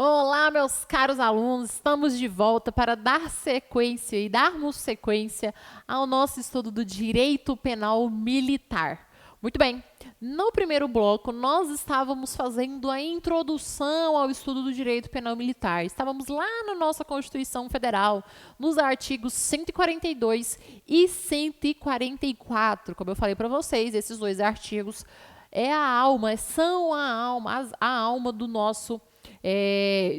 Olá, meus caros alunos, estamos de volta para darmos sequência ao nosso estudo do direito penal militar. Muito bem, no primeiro bloco nós estávamos fazendo a introdução ao estudo do direito penal militar. Estávamos lá na nossa Constituição Federal, nos artigos 142 e 144. Como eu falei para vocês, esses dois artigos são a alma do nosso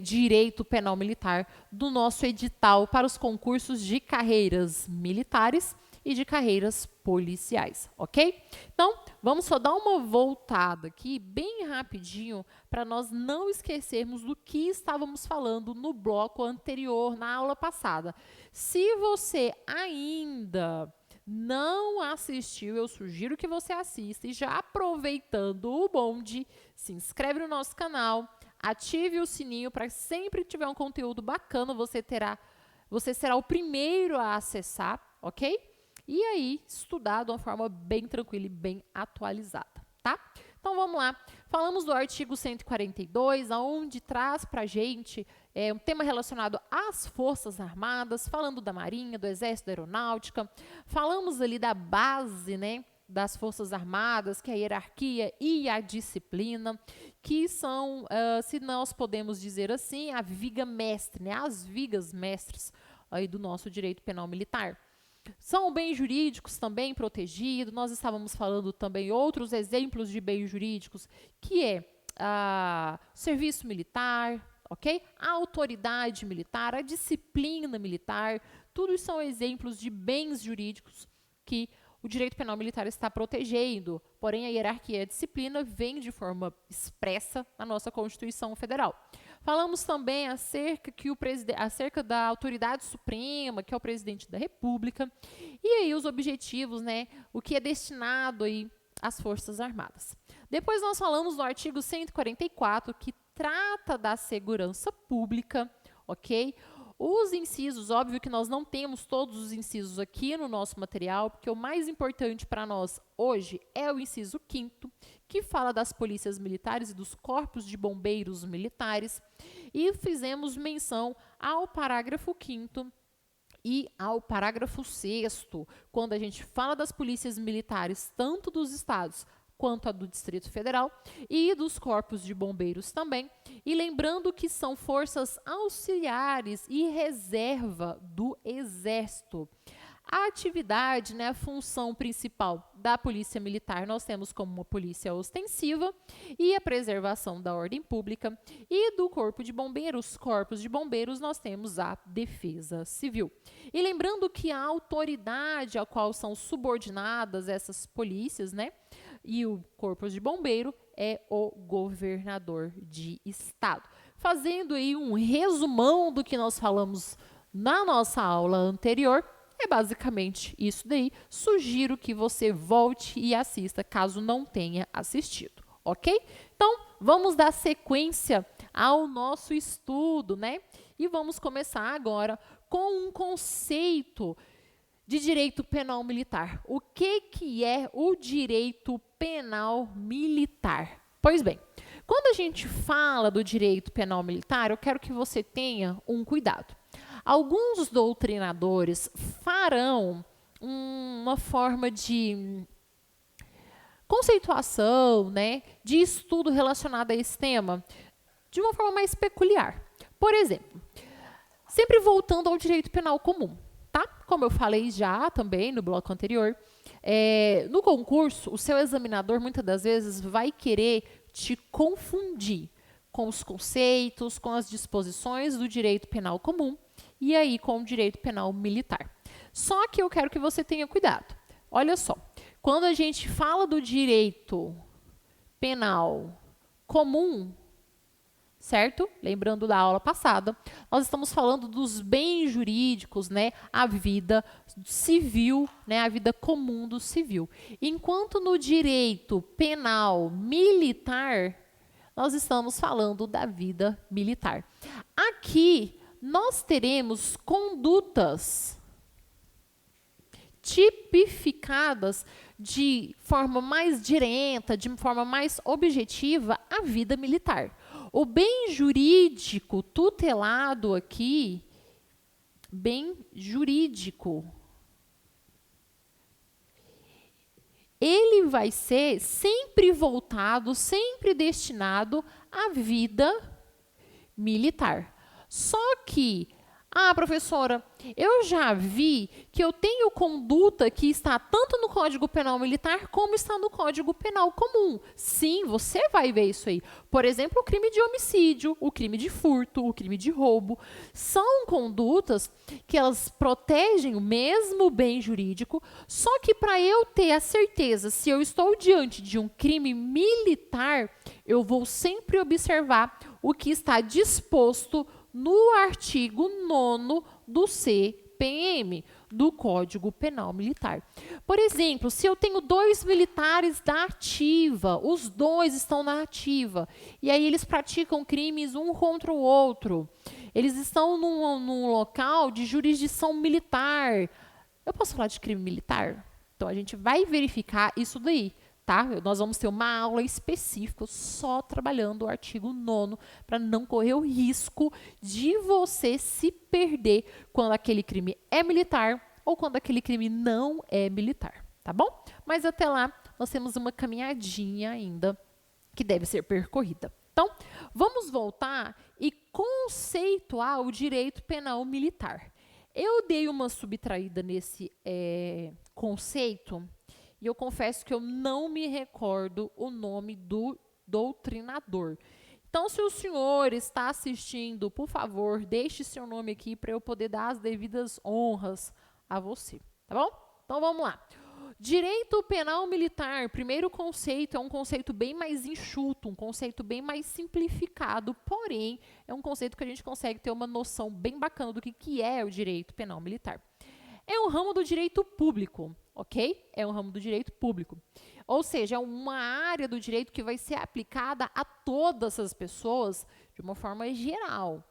direito penal militar, do nosso edital para os concursos de carreiras militares e de carreiras policiais, ok? Então, vamos só dar uma voltada aqui, bem rapidinho, para nós não esquecermos do que estávamos falando no bloco anterior, na aula passada. Se você ainda não assistiu, eu sugiro que você assista e já aproveitando o bonde, se inscreve no nosso canal, ative o sininho para sempre que tiver um conteúdo bacana, você será o primeiro a acessar, ok? E aí, estudar de uma forma bem tranquila e bem atualizada, tá? Então, vamos lá. Falamos do artigo 142, onde traz para a gente um tema relacionado às Forças Armadas, falando da Marinha, do Exército, da Aeronáutica. Falamos ali da base, né, das Forças Armadas, que é a hierarquia e a disciplina, que são, se nós podemos dizer assim, a viga mestre, né, as vigas mestres aí do nosso direito penal militar. São bens jurídicos também protegidos. Nós estávamos falando também outros exemplos de bens jurídicos, que é o serviço militar, ok? A autoridade militar, a disciplina militar, tudo são exemplos de bens jurídicos que o direito penal militar está protegendo, porém a hierarquia e a disciplina vêm de forma expressa na nossa Constituição Federal. Falamos também acerca da autoridade suprema, que é o presidente da República, e aí os objetivos, né, o que é destinado aí às Forças Armadas. Depois nós falamos do artigo 144, que trata da segurança pública, ok? Os incisos, óbvio que nós não temos todos os incisos aqui no nosso material, porque o mais importante para nós hoje é o inciso 5º, que fala das polícias militares e dos corpos de bombeiros militares, e fizemos menção ao parágrafo 5º e ao parágrafo 6º, quando a gente fala das polícias militares, tanto dos estados quanto a do Distrito Federal, e dos corpos de bombeiros também. E lembrando que são forças auxiliares e reserva do Exército. A atividade, né, a função principal da Polícia Militar, nós temos como uma polícia ostensiva e a preservação da ordem pública, e do Corpo de Bombeiros, corpos de bombeiros, nós temos a Defesa Civil. E lembrando que a autoridade a qual são subordinadas essas polícias, né, e o Corpo de Bombeiro é o governador de estado. Fazendo aí um resumão do que nós falamos na nossa aula anterior, é basicamente isso daí. Sugiro que você volte e assista, caso não tenha assistido, ok? Então, vamos dar sequência ao nosso estudo, né? E vamos começar agora com um conceito de direito penal militar. O que é o direito penal militar? Pois bem, quando a gente fala do direito penal militar, eu quero que você tenha um cuidado. Alguns doutrinadores farão uma forma de conceituação, né, de estudo relacionado a esse tema de uma forma mais peculiar. Por exemplo, sempre voltando ao direito penal comum. Tá? Como eu falei já também no bloco anterior, no concurso, o seu examinador muitas das vezes vai querer te confundir com os conceitos, com as disposições do direito penal comum e aí com o direito penal militar. Só que eu quero que você tenha cuidado. Olha só, quando a gente fala do direito penal comum, certo? Lembrando da aula passada, nós estamos falando dos bens jurídicos, né? A vida civil, né? A vida comum do civil. Enquanto no direito penal militar, nós estamos falando da vida militar. Aqui, nós teremos condutas tipificadas de forma mais direta, de forma mais objetiva, a vida militar. O bem jurídico tutelado aqui, bem jurídico, ele vai ser sempre voltado, sempre destinado à vida militar. Só que, professora, eu já vi que eu tenho conduta que está tanto no Código Penal Militar como está no Código Penal Comum. Sim, você vai ver isso aí. Por exemplo, o crime de homicídio, o crime de furto, o crime de roubo. São condutas que elas protegem o mesmo bem jurídico, só que para eu ter a certeza se eu estou diante de um crime militar, eu vou sempre observar o que está disposto no artigo 9º do CPM, do Código Penal Militar. Por exemplo, se eu tenho 2 militares da ativa, os 2 estão na ativa, e aí eles praticam crimes um contra o outro, eles estão num local de jurisdição militar. Eu posso falar de crime militar? Então, a gente vai verificar isso daí. Tá? Nós vamos ter uma aula específica só trabalhando o artigo 9º para não correr o risco de você se perder quando aquele crime é militar ou quando aquele crime não é militar, tá bom? Mas até lá nós temos uma caminhadinha ainda que deve ser percorrida. Então, vamos voltar e conceituar o direito penal militar. Eu dei uma subtraída nesse conceito. E eu confesso que eu não me recordo o nome do doutrinador. Então, se o senhor está assistindo, por favor, deixe seu nome aqui para eu poder dar as devidas honras a você, tá bom? Então, vamos lá. Direito penal militar, primeiro conceito, é um conceito bem mais enxuto, um conceito bem mais simplificado, porém, é um conceito que a gente consegue ter uma noção bem bacana do que é o direito penal militar. É um ramo do direito público, ok? É um ramo do direito público. Ou seja, é uma área do direito que vai ser aplicada a todas as pessoas de uma forma geral,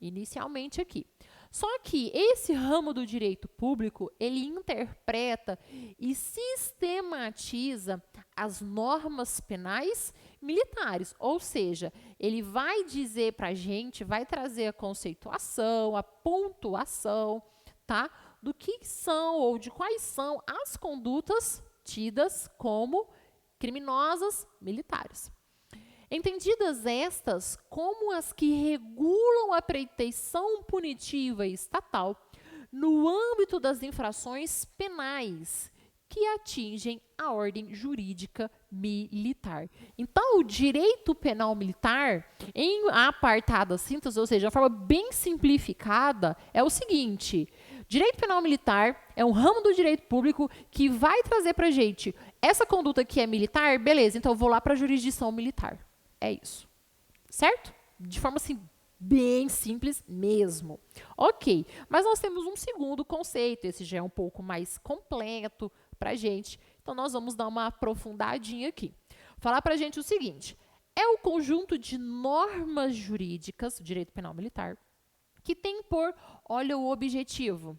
inicialmente aqui. Só que esse ramo do direito público, ele interpreta e sistematiza as normas penais militares. Ou seja, ele vai dizer para a gente, vai trazer a conceituação, a pontuação, tá? Do que são ou de quais são as condutas tidas como criminosas militares. Entendidas estas como as que regulam a pretensão punitiva estatal no âmbito das infrações penais que atingem a ordem jurídica militar. Então, o direito penal militar, em apartada síntese, ou seja, de uma forma bem simplificada, é o seguinte: direito penal militar é um ramo do direito público que vai trazer para a gente essa conduta que é militar, beleza, então eu vou lá para a jurisdição militar. É isso. Certo? De forma assim, bem simples mesmo. Ok, mas nós temos um segundo conceito, esse já é um pouco mais completo para a gente, então nós vamos dar uma aprofundadinha aqui. Falar para a gente o seguinte: é o conjunto de normas jurídicas, direito penal militar, que tem por, olha o objetivo,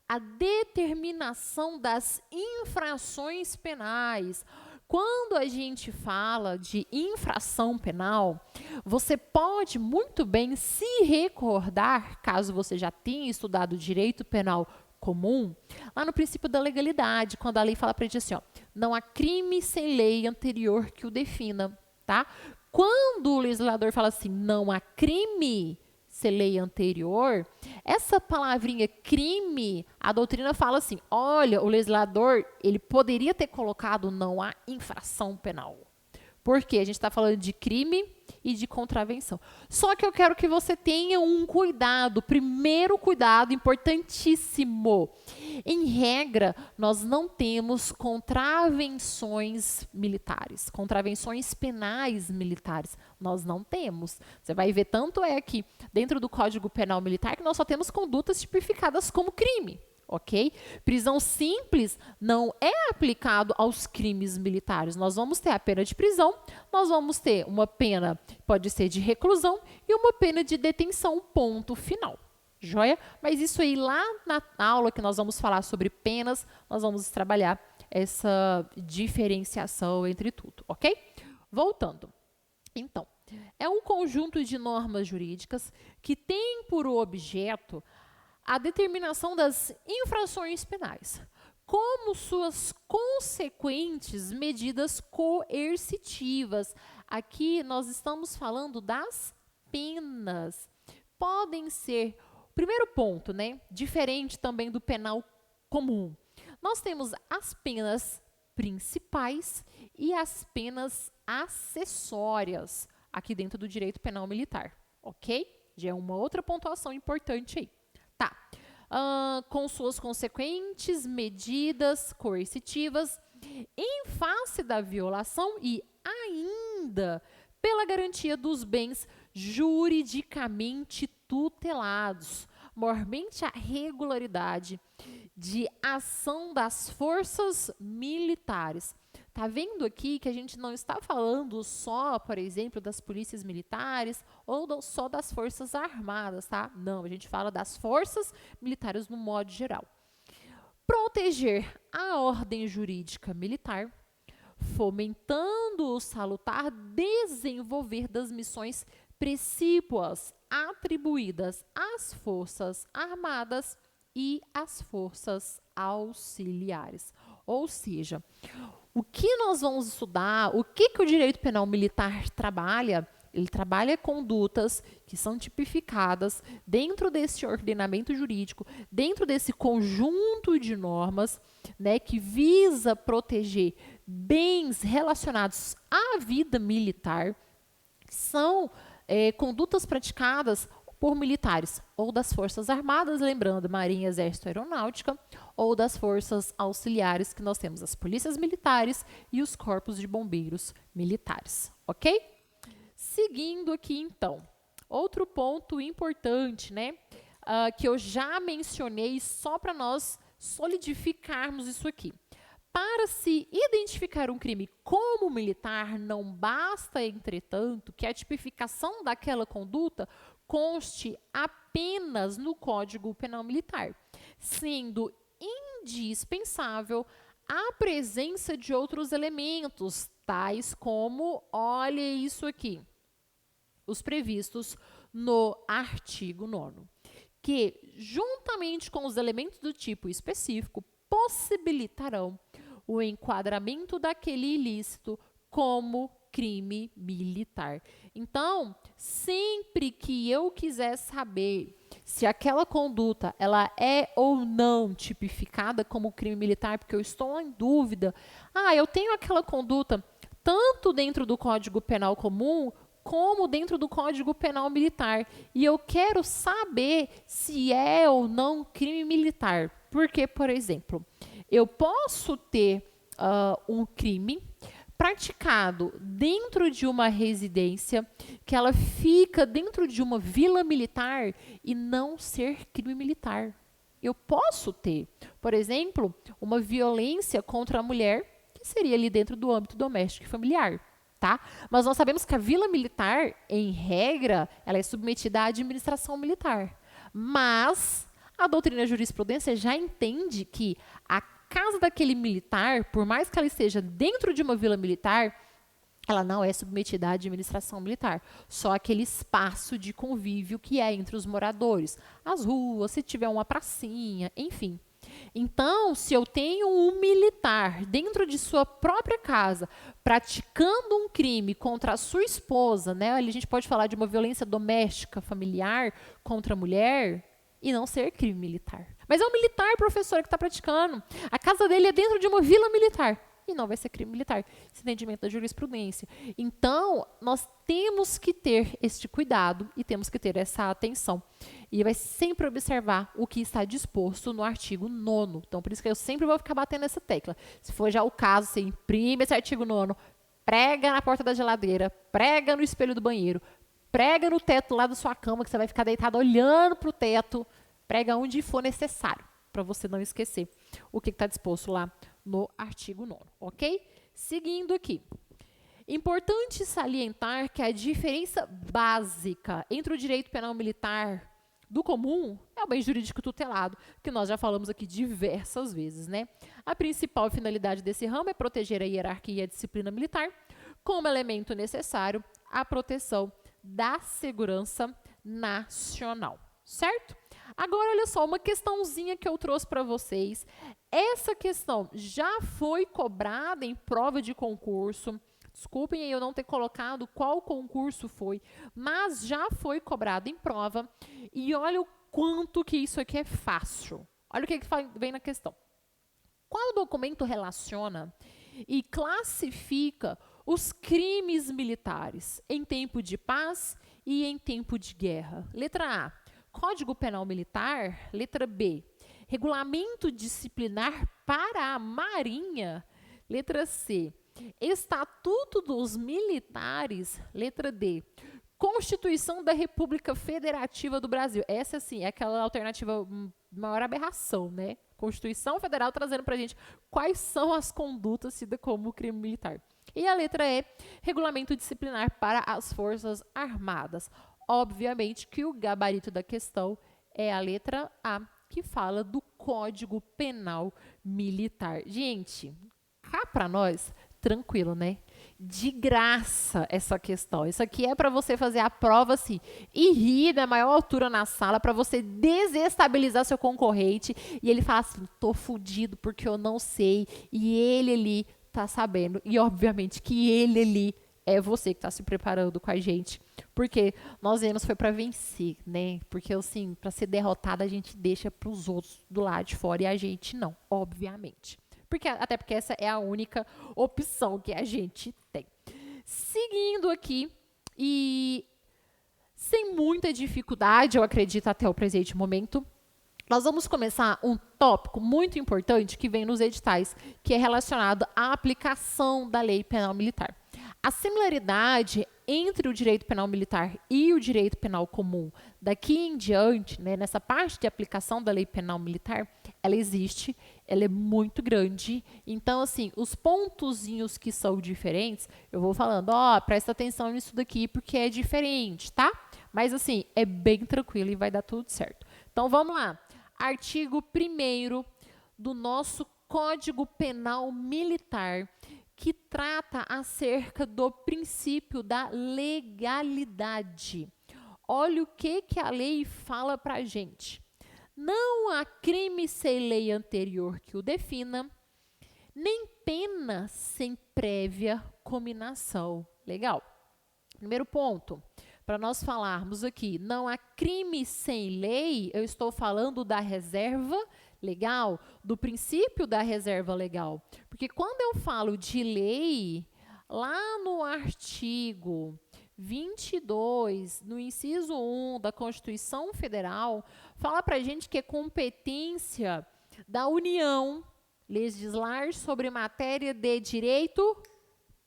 a determinação das infrações penais. Quando a gente fala de infração penal, você pode muito bem se recordar, caso você já tenha estudado direito penal comum, lá no princípio da legalidade, quando a lei fala para a gente assim, ó, não há crime sem lei anterior que o defina, tá? Quando o legislador fala assim, não há crime sem lei anterior, essa palavrinha crime, a doutrina fala assim, olha, o legislador, ele poderia ter colocado não há infração penal. Porque a gente está falando de crime e de contravenção. Só que eu quero que você tenha um cuidado, primeiro cuidado importantíssimo. Em regra, nós não temos contravenções militares, contravenções penais militares. Nós não temos. Você vai ver, tanto é que dentro do Código Penal Militar que nós só temos condutas tipificadas como crime. Ok? Prisão simples não é aplicado aos crimes militares. Nós vamos ter a pena de prisão, nós vamos ter uma pena, pode ser de reclusão, e uma pena de detenção, ponto final. Joia? Mas isso aí, lá na aula que nós vamos falar sobre penas, nós vamos trabalhar essa diferenciação entre tudo, ok? Voltando. Então, é um conjunto de normas jurídicas que tem por objeto a determinação das infrações penais, como suas consequentes medidas coercitivas. Aqui nós estamos falando das penas. Podem ser, primeiro ponto, né, diferente também do penal comum. Nós temos as penas principais e as penas acessórias aqui dentro do direito penal militar, ok? Já é uma outra pontuação importante aí. Tá. Com suas consequentes medidas coercitivas em face da violação e ainda pela garantia dos bens juridicamente tutelados, mormente a regularidade de ação das forças militares. Tá vendo aqui que a gente não está falando só, por exemplo, das polícias militares ou só das forças armadas, tá? Não, a gente fala das forças militares no modo geral. Proteger a ordem jurídica militar, fomentando o salutar desenvolver das missões precípuas atribuídas às forças armadas e às forças auxiliares. Ou seja, o que nós vamos estudar, o que o direito penal militar trabalha? Ele trabalha condutas que são tipificadas dentro desse ordenamento jurídico, dentro desse conjunto de normas, né, que visa proteger bens relacionados à vida militar, são condutas praticadas por militares ou das Forças Armadas, lembrando, Marinha, Exército, Aeronáutica, ou das forças auxiliares, que nós temos as polícias militares e os corpos de bombeiros militares, ok? Seguindo aqui, então, outro ponto importante, né, que eu já mencionei só para nós solidificarmos isso aqui. Para se identificar um crime como militar, não basta, entretanto, que a tipificação daquela conduta conste apenas no Código Penal Militar, sendo indispensável a presença de outros elementos, tais como, olha isso aqui, os previstos no artigo 9º, que, juntamente com os elementos do tipo específico, possibilitarão o enquadramento daquele ilícito como crime militar. Então, sempre que eu quiser saber se aquela conduta ela é ou não tipificada como crime militar, porque eu estou em dúvida, eu tenho aquela conduta tanto dentro do Código Penal comum como dentro do Código Penal Militar, e eu quero saber se é ou não crime militar. Porque, por exemplo, eu posso ter um crime praticado dentro de uma residência que ela fica dentro de uma vila militar e não ser crime militar. Eu posso ter, por exemplo, uma violência contra a mulher que seria ali dentro do âmbito doméstico e familiar, tá? Mas nós sabemos que a vila militar, em regra, ela é submetida à administração militar. Mas a doutrina jurisprudência já entende que a casa daquele militar, por mais que ela esteja dentro de uma vila militar, ela não é submetida à administração militar. Só aquele espaço de convívio que é entre os moradores. As ruas, se tiver uma pracinha, enfim. Então, se eu tenho um militar dentro de sua própria casa, praticando um crime contra a sua esposa, né? Ali a gente pode falar de uma violência doméstica, familiar, contra a mulher, e não ser crime militar. Mas é um militar, professor, que está praticando. A casa dele é dentro de uma vila militar. E não vai ser crime militar. Esse entendimento da jurisprudência. Então, nós temos que ter este cuidado e temos que ter essa atenção. E vai sempre observar o que está disposto no artigo 9º. Então, por isso que eu sempre vou ficar batendo nessa tecla. Se for já o caso, você imprime esse artigo 9º, prega na porta da geladeira, prega no espelho do banheiro, prega no teto lá da sua cama, que você vai ficar deitado olhando para o teto. Prega onde for necessário, para você não esquecer o que está disposto lá no artigo 9º, ok? Seguindo aqui. Importante salientar que a diferença básica entre o direito penal militar do comum é o bem jurídico tutelado, que nós já falamos aqui diversas vezes, né? A principal finalidade desse ramo é proteger a hierarquia e a disciplina militar como elemento necessário a proteção da segurança nacional, certo? Agora, olha só, uma questãozinha que eu trouxe para vocês. Essa questão já foi cobrada em prova de concurso. Desculpem eu não ter colocado qual concurso foi, mas já foi cobrado em prova. E olha o quanto que isso aqui é fácil. Olha o que vem na questão. Qual documento relaciona e classifica os crimes militares em tempo de paz e em tempo de guerra? Letra A, Código Penal Militar. Letra B, Regulamento Disciplinar para a Marinha. Letra C, Estatuto dos Militares. Letra D, Constituição da República Federativa do Brasil. Essa, sim, é aquela alternativa maior aberração, né? Constituição Federal trazendo pra gente quais são as condutas tidas como crime militar. E a letra E, Regulamento Disciplinar para as Forças Armadas. Obviamente que o gabarito da questão é a letra A, que fala do Código Penal Militar. Gente, cá pra nós, tranquilo, né? De graça essa questão. Isso aqui é para você fazer a prova assim e rir da maior altura na sala, para você desestabilizar seu concorrente e ele fala assim: tô fudido porque eu não sei, e ele ali tá sabendo. E obviamente que ele ali é você que está se preparando com a gente, porque nós viemos foi para vencer, né? Porque assim, para ser derrotada a gente deixa para os outros do lado de fora e a gente não, obviamente. Até porque essa é a única opção que a gente tem. Seguindo aqui, e sem muita dificuldade, eu acredito até o presente momento, nós vamos começar um tópico muito importante que vem nos editais, que é relacionado à aplicação da Lei Penal Militar. A similaridade entre o direito penal militar e o direito penal comum, daqui em diante, né, nessa parte de aplicação da Lei Penal Militar, ela existe, ela é muito grande. Então, assim, os pontozinhos que são diferentes, eu vou falando, presta atenção nisso daqui porque é diferente, tá? Mas, assim, é bem tranquilo e vai dar tudo certo. Então, vamos lá. Artigo 1º do nosso Código Penal Militar, que trata acerca do princípio da legalidade. Olha o que a lei fala para a gente. Não há crime sem lei anterior que o defina, nem pena sem prévia cominação. Legal. Primeiro ponto, para nós falarmos aqui, não há crime sem lei, eu estou falando da reserva legal, do princípio da reserva legal. Porque quando eu falo de lei, lá no artigo 22, no inciso 1 da Constituição Federal, fala para a gente que é competência da União legislar sobre matéria de direito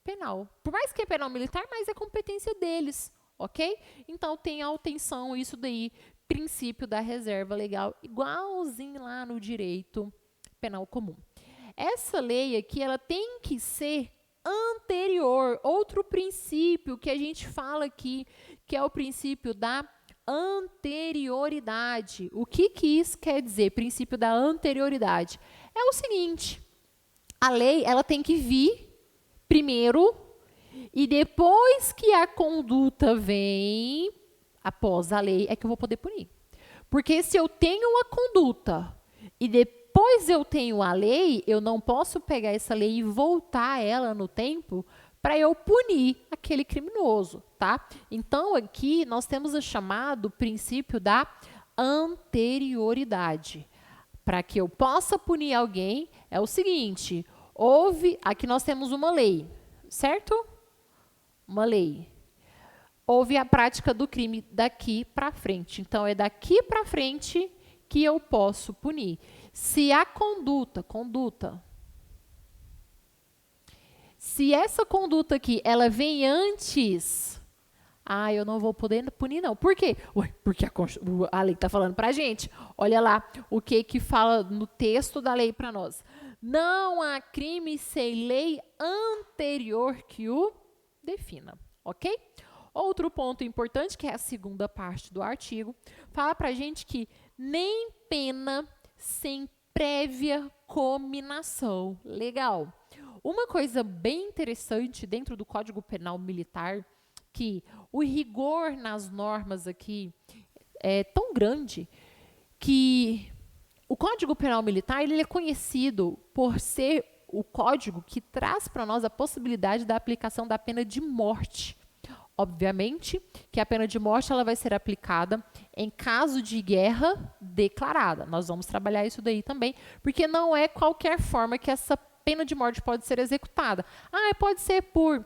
penal. Por mais que é penal militar, mas é competência deles, ok? Então, tem atenção isso daí, princípio da reserva legal, igualzinho lá no direito penal comum. Essa lei aqui, ela tem que ser anterior. Outro princípio que a gente fala aqui, que é o princípio da anterioridade. O que isso quer dizer, princípio da anterioridade? É o seguinte, a lei, ela tem que vir primeiro e depois que a conduta vem, após a lei, é que eu vou poder punir. Porque se eu tenho uma conduta e depois eu tenho a lei, eu não posso pegar essa lei e voltar ela no tempo para eu punir aquele criminoso, tá? Então, aqui nós temos o chamado princípio da anterioridade. Para que eu possa punir alguém, é o seguinte, aqui nós temos uma lei, certo? Uma lei. Houve a prática do crime daqui para frente. Então, é daqui para frente que eu posso punir. Se a conduta, se essa conduta aqui, ela vem antes, eu não vou poder punir não. Por quê? Porque a lei está falando para a gente. Olha lá o que fala no texto da lei para nós. Não há crime sem lei anterior que o defina, ok? Outro ponto importante, que é a segunda parte do artigo, fala para a gente que nem pena sem prévia cominação. Legal. Uma coisa bem interessante dentro do Código Penal Militar, que o rigor nas normas aqui é tão grande que o Código Penal Militar ele é conhecido por ser o código que traz para nós a possibilidade da aplicação da pena de morte. Obviamente que a pena de morte ela vai ser aplicada em caso de guerra declarada. Nós vamos trabalhar isso daí também, porque não é qualquer forma que essa pena de morte pode ser executada. Pode ser por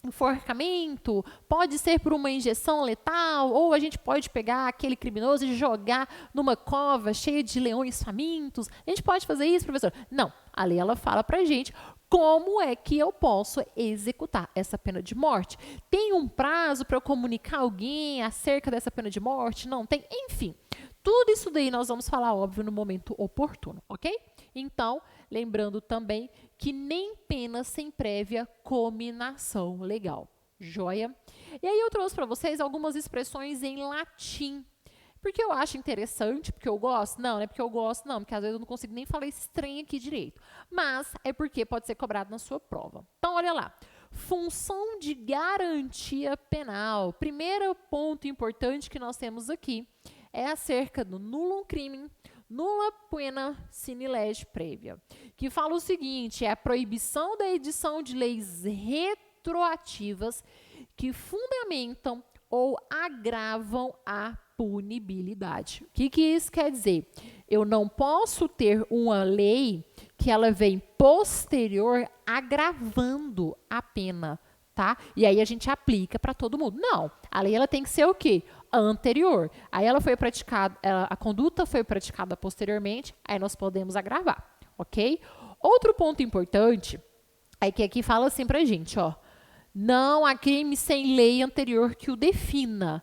enforcamento, pode ser por uma injeção letal, ou a gente pode pegar aquele criminoso e jogar numa cova cheia de leões famintos. A gente pode fazer isso, professor? Não, a lei ela fala pra gente como é que eu posso executar essa pena de morte. Tem um prazo para eu comunicar alguém acerca dessa pena de morte? Não tem? Enfim, tudo isso daí nós vamos falar, óbvio, no momento oportuno, ok? Então, lembrando também que nem pena sem prévia cominação legal. Joia? E aí eu trouxe para vocês algumas expressões em latim. Porque eu acho interessante, porque eu gosto? Não é porque eu gosto, não, porque às vezes eu não consigo nem falar esse trem aqui direito. Mas é porque pode ser cobrado na sua prova. Então, olha lá. Função de garantia penal. Primeiro ponto importante que nós temos aqui é acerca do nullum crimen, nulla poena sine lege prévia, que fala o seguinte, é a proibição da edição de leis retroativas que fundamentam ou agravam a punibilidade. O que isso quer dizer? Eu não posso ter uma lei que ela vem posterior agravando a pena, tá? E aí a gente aplica para todo mundo. Não, a lei ela tem que ser o quê? Anterior. Aí ela foi praticada, a conduta foi praticada posteriormente, aí nós podemos agravar, ok? Outro ponto importante é que aqui fala assim pra gente, ó, não há crime sem lei anterior que o defina.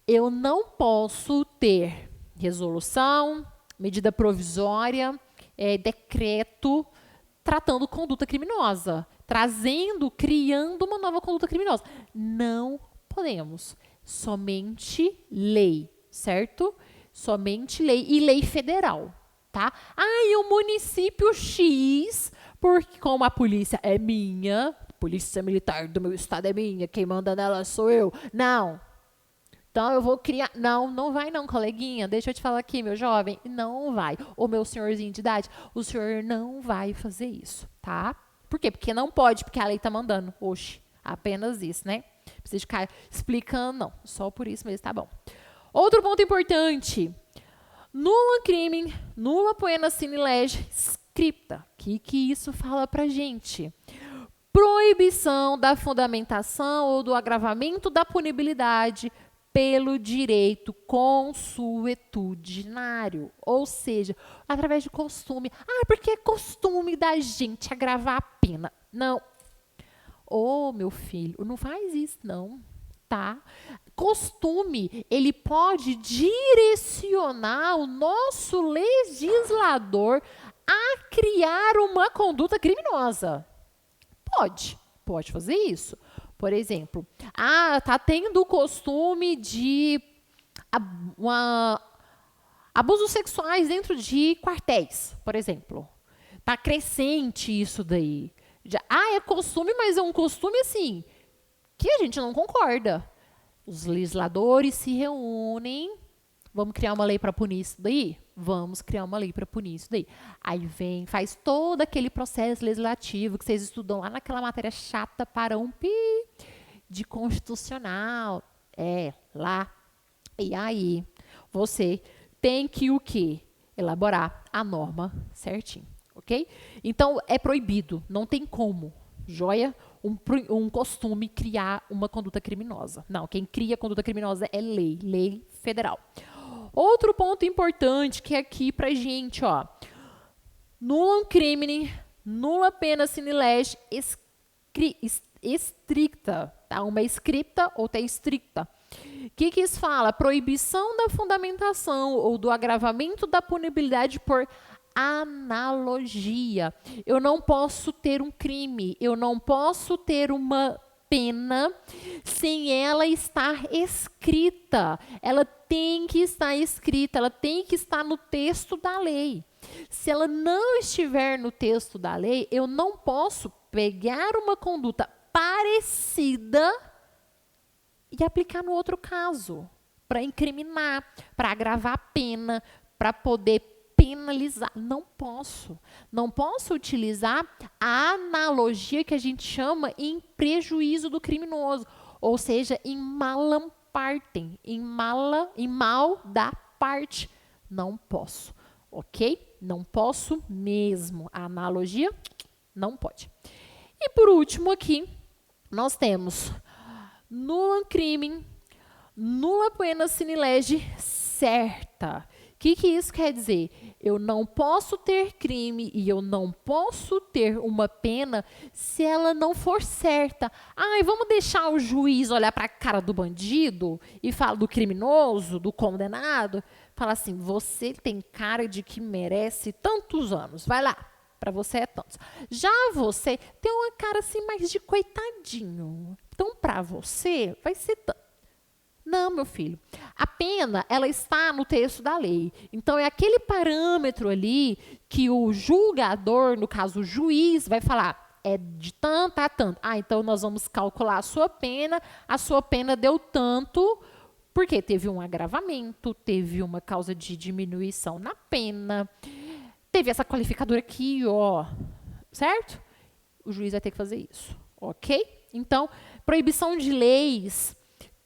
Eu não posso ter resolução, medida provisória, decreto tratando conduta criminosa, criando uma nova conduta criminosa. Não podemos. Somente lei, certo? Somente lei e lei federal, tá? E o município X, porque como a polícia é minha, polícia militar do meu estado é minha, quem manda nela sou eu. Não. Então, eu vou criar... Não vai não, coleguinha. Deixa eu te falar aqui, meu jovem. Não vai. Ou meu senhorzinho de idade, o senhor não vai fazer isso, tá? Por quê? Porque não pode, porque a lei tá mandando. Oxe, apenas isso, né? Precisa ficar explicando, não. Só por isso mesmo, tá bom. Outro ponto importante. Nulla crimen, nulla poena sine lege scripta. O que isso fala pra gente? Proibição da fundamentação ou do agravamento da punibilidade pelo direito consuetudinário, ou seja, através de costume. Porque é costume da gente agravar a pena. Não. Meu filho, não faz isso, não, tá? Costume, ele pode direcionar o nosso legislador a criar uma conduta criminosa. Pode fazer isso. Por exemplo, tá tendo o costume de abusos sexuais dentro de quartéis, por exemplo. Tá crescente isso daí. É costume, mas é um costume assim que a gente não concorda. Os legisladores se reúnem, vamos criar uma lei para punir isso daí? Vamos criar uma lei para punir isso daí. Aí faz todo aquele processo legislativo que vocês estudam lá naquela matéria chata para de constitucional. Lá. E aí, você tem que o quê? Elaborar a norma certinho, ok? Então, é proibido, não tem como, joia? Um costume criar uma conduta criminosa. Não, quem cria conduta criminosa é lei federal. Outro ponto importante que é aqui pra gente, ó. Nullum crimen, nulla pena sine lege stricta, tá? Uma escrita, outra é estricta. O que isso fala? Proibição da fundamentação ou do agravamento da punibilidade por analogia. Eu não posso ter um crime, eu não posso ter uma pena sem ela estar escrita. Ela tem que estar escrita, ela tem que estar no texto da lei. Se ela não estiver no texto da lei, eu não posso pegar uma conduta parecida e aplicar no outro caso, para incriminar, para agravar a pena, para poder penalizar. Não posso. Não posso utilizar a analogia que a gente chama em prejuízo do criminoso, ou seja, em malam partem, em mal da parte. Não posso, ok? Não posso mesmo. A analogia não pode. E por último aqui, nós temos nullum crimen, nulla poena sine lege certa. O que isso quer dizer? Eu não posso ter crime e eu não posso ter uma pena se ela não for certa. Ai, vamos deixar o juiz olhar para a cara do bandido e falar do criminoso, do condenado, falar assim, você tem cara de que merece tantos anos, vai lá, para você é tantos. Já você tem uma cara assim mais de coitadinho, então para você vai ser tanto. Não, meu filho. A pena, ela está no texto da lei. Então, é aquele parâmetro ali que o julgador, no caso o juiz, vai falar, é de tanto a tanto. Ah, então nós vamos calcular a sua pena deu tanto, porque teve um agravamento, teve uma causa de diminuição na pena, teve essa qualificadora aqui, ó, certo? O juiz vai ter que fazer isso, ok? Então, proibição de leis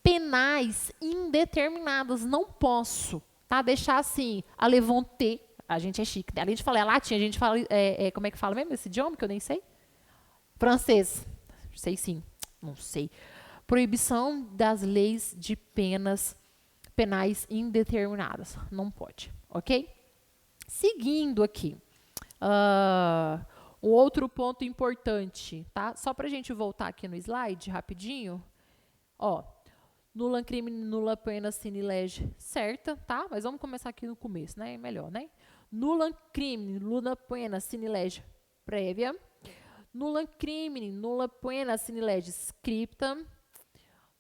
penais indeterminadas, não posso, tá? Deixar assim, a levante, a gente é chique, além de falar latim, a gente fala, como é que fala mesmo esse idioma que eu nem sei? Francês, sei sim, não sei. Proibição das leis de penais indeterminadas, não pode, ok? Seguindo aqui, um outro ponto importante, tá? Só para a gente voltar aqui no slide, rapidinho, ó, nullum crimen, nulla poena sine lege certa, tá? Mas vamos começar aqui no começo, né? É melhor, né? Nullum crimen, nulla poena sine lege prévia. Nullum crimen, nulla poena sine lege scripta.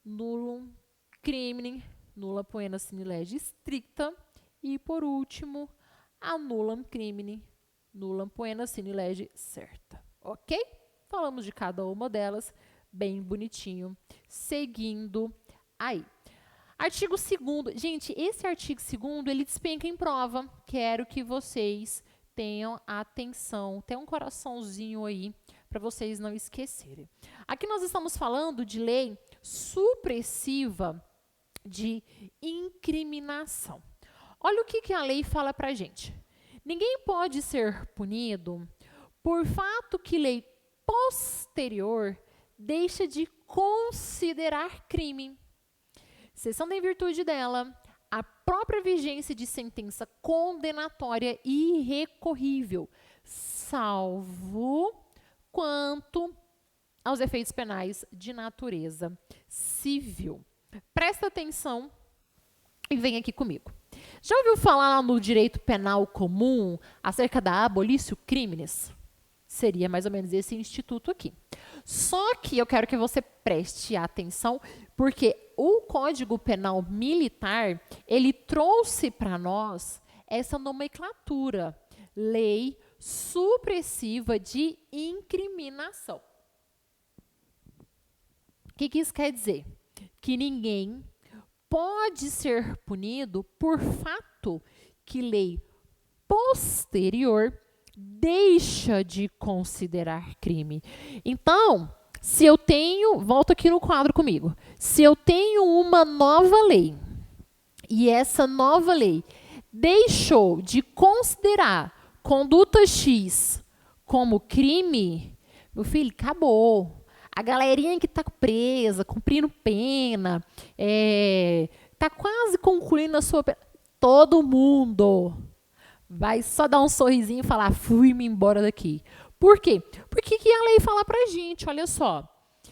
Nullum crimen, nulla poena sine lege stricta. E, por último, a nullum crimen, nulla poena sine lege certa. Ok? Falamos de cada uma delas, bem bonitinho. Seguindo aí. Artigo 2º. Gente, esse artigo 2º, ele despenca em prova. Quero que vocês tenham atenção, tenham um coraçãozinho aí, para vocês não esquecerem. Aqui nós estamos falando de lei supressiva de incriminação. Olha o que a lei fala para a gente. Ninguém pode ser punido por fato que lei posterior deixa de considerar crime, cessando em virtude dela a própria vigência de sentença condenatória irrecorrível, salvo quanto aos efeitos penais de natureza civil. Presta atenção e vem aqui comigo. Já ouviu falar no direito penal comum acerca da abolitio criminis? Seria mais ou menos esse instituto aqui. Só que eu quero que você preste atenção, porque o Código Penal Militar, ele trouxe para nós essa nomenclatura, lei supressiva de incriminação. O que isso quer dizer? Que ninguém pode ser punido por fato que lei posterior deixa de considerar crime. Então, se eu tenho, volta aqui no quadro comigo, se eu tenho uma nova lei, e essa nova lei deixou de considerar conduta X como crime, meu filho, acabou. A galerinha que está presa, cumprindo pena, está quase concluindo a sua pena, todo mundo vai só dar um sorrisinho e falar, fui-me embora daqui. Por quê? Porque que a lei fala pra gente, olha só,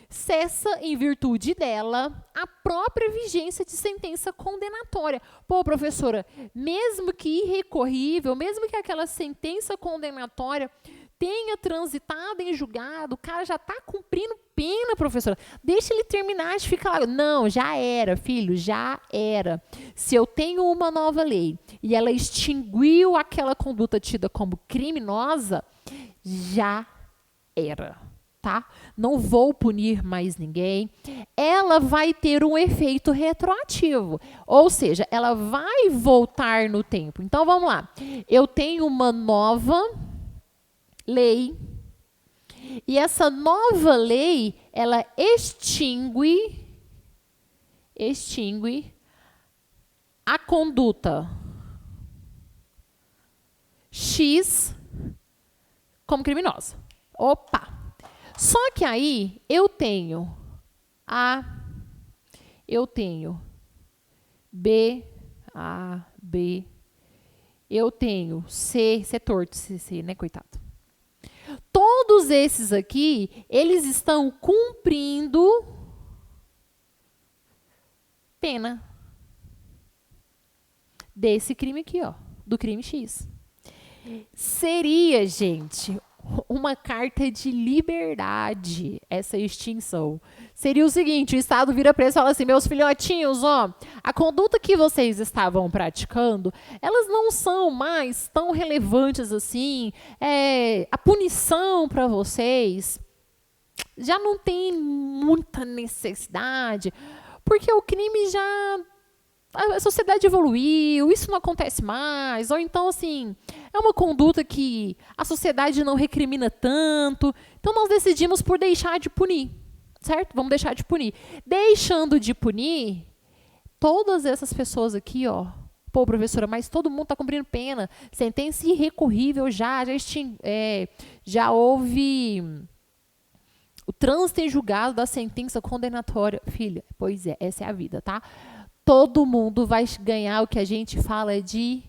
cessa em virtude dela a própria vigência de sentença condenatória. Pô, professora, mesmo que irrecorrível, mesmo que aquela sentença condenatória tenha transitado em julgado, o cara já está cumprindo pena, professora. Deixa ele terminar de ficar lá. Não, já era, filho, já era. Se eu tenho uma nova lei e ela extinguiu aquela conduta tida como criminosa, já era. tá? Não vou punir mais ninguém. Ela vai ter um efeito retroativo, ou seja, ela vai voltar no tempo. Então, vamos lá. Eu tenho uma nova lei, e essa nova lei, ela extingue a conduta X como criminosa. Opa! Só que aí eu tenho A, eu tenho B, A, B, eu tenho C torto, C, né, coitado? Todos esses aqui, eles estão cumprindo pena desse crime aqui, ó, do crime X. Seria, gente, uma carta de liberdade essa extinção. Seria o seguinte, o Estado vira para eles e fala assim, meus filhotinhos, ó, a conduta que vocês estavam praticando, elas não são mais tão relevantes assim, a punição para vocês já não tem muita necessidade, porque o crime já... A sociedade evoluiu, isso não acontece mais, ou então, assim, é uma conduta que a sociedade não recrimina tanto, então nós decidimos por deixar de punir, certo? Vamos deixar de punir. Deixando de punir, todas essas pessoas aqui, ó, pô, professora, mas todo mundo está cumprindo pena, sentença irrecorrível já houve o trânsito em julgado da sentença condenatória. Filha, pois é, essa é a vida, tá? Todo mundo vai ganhar o que a gente fala de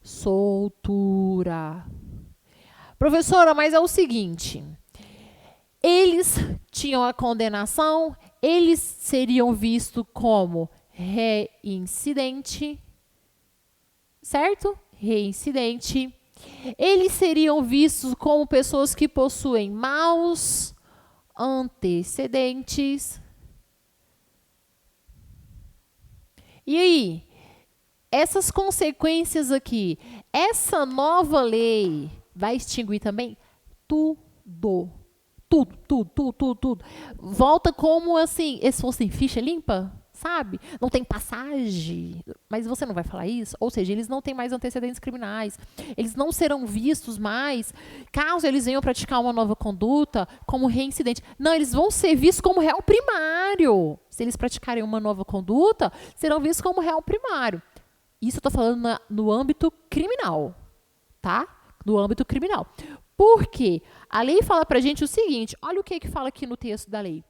soltura. Professora, mas é o seguinte, eles tinham a condenação, eles seriam vistos como reincidente, certo? Reincidente. Eles seriam vistos como pessoas que possuem maus antecedentes. E aí, essas consequências aqui, essa nova lei vai extinguir também tudo. Tudo. Volta como assim, se fosse ficha limpa, sabe? Não tem passagem, mas você não vai falar isso? Ou seja, eles não têm mais antecedentes criminais, eles não serão vistos mais, caso eles venham praticar uma nova conduta, como reincidente. Não, eles vão ser vistos como réu primário. Se eles praticarem uma nova conduta, serão vistos como réu primário. Isso eu estou falando no âmbito criminal, tá? No âmbito criminal. Por quê? A lei fala pra gente o seguinte, olha o que fala aqui no texto da lei.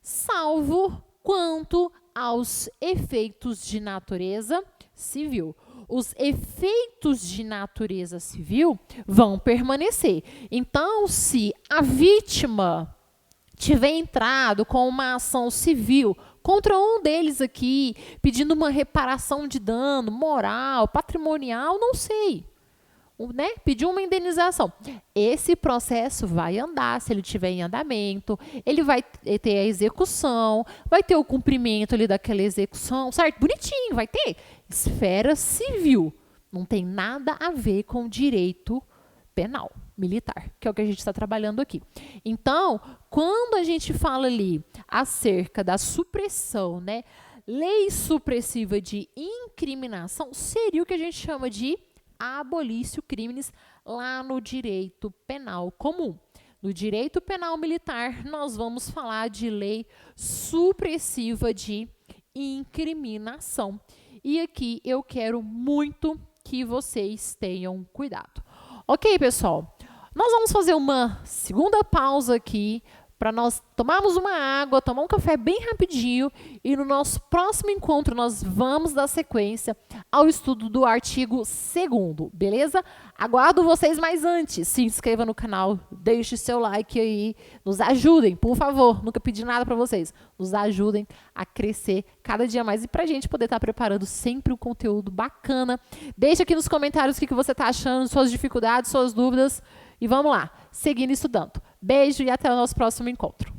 Salvo quanto aos efeitos de natureza civil. Os efeitos de natureza civil vão permanecer. Então, se a vítima tiver entrado com uma ação civil contra um deles aqui, pedindo uma reparação de dano moral, patrimonial, não sei, né? Pediu uma indenização. Esse processo vai andar, se ele estiver em andamento, ele vai ter a execução, vai ter o cumprimento ali daquela execução, certo? Bonitinho, vai ter. Esfera civil. Não tem nada a ver com direito penal, militar, que é o que a gente está trabalhando aqui. Então, quando a gente fala ali acerca da supressão, né? Lei supressiva de incriminação, seria o que a gente chama de abolício crimes lá no direito penal comum. No direito penal militar, nós vamos falar de lei supressiva de incriminação. E aqui eu quero muito que vocês tenham cuidado. Ok, pessoal? Nós vamos fazer uma segunda pausa aqui para nós tomarmos uma água, tomar um café bem rapidinho e no nosso próximo encontro nós vamos dar sequência ao estudo do artigo 2º, beleza? Aguardo vocês, mas antes, se inscreva no canal, deixe seu like aí, nos ajudem, por favor, nunca pedi nada para vocês, nos ajudem a crescer cada dia mais e para a gente poder estar preparando sempre um conteúdo bacana. Deixe aqui nos comentários o que você está achando, suas dificuldades, suas dúvidas e vamos lá, seguindo estudando. Beijo e até o nosso próximo encontro.